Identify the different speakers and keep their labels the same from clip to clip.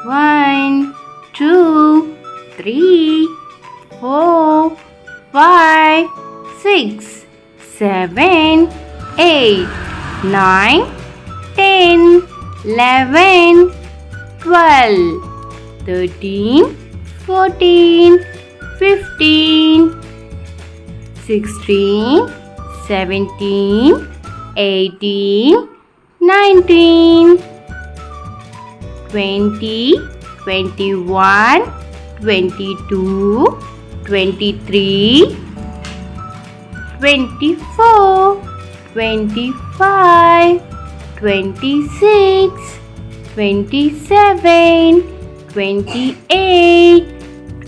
Speaker 1: 1, 2, 3, 4, 5, 6, 7, 8, 9, 10, 11, 12, 13, 14, 15, 16, 17, 18, 19, 20, 21, 22, 23, 24, 25, 26, 27, 28,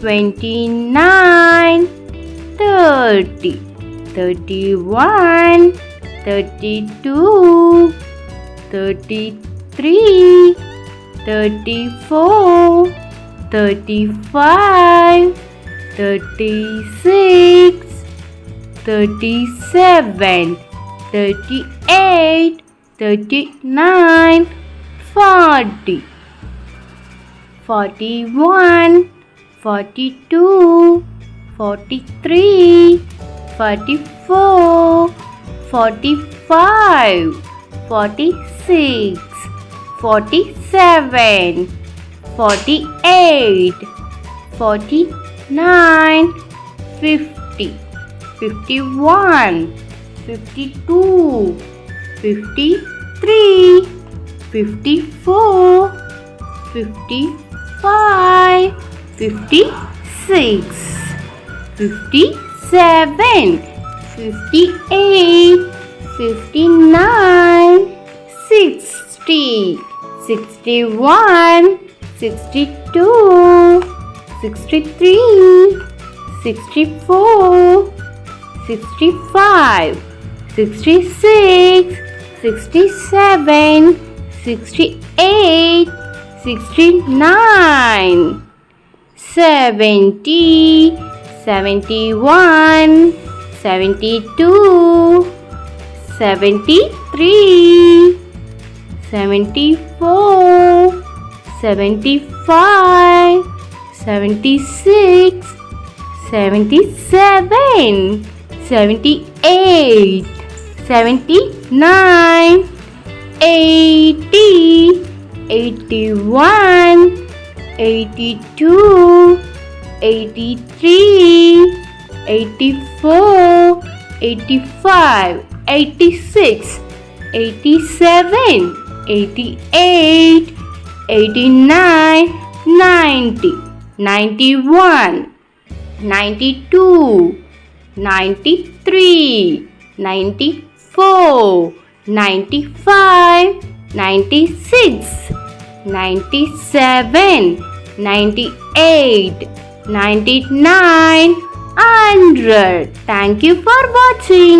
Speaker 1: 29, 30, 31, 32, 33, 34, 35, 36, 37, 38, 39, 40, 41, 42, 43, 44, 45, 46, 47, 48, 49, 50, 51, 52, 53, 54, 55, 56, 57, 58, 59, 60, 61, 62, 63, 64, 65, 66, 67, 68, 69, 70, 71, 72, 73, 74, 75, 76, 77, 78, 79, 80, 81, 82, 83, 84, 85, 86, 87, 88, 89, 90, 91, 92, 93, 94, 95, 96, 97, 98, 99, 100. Thank you for watching.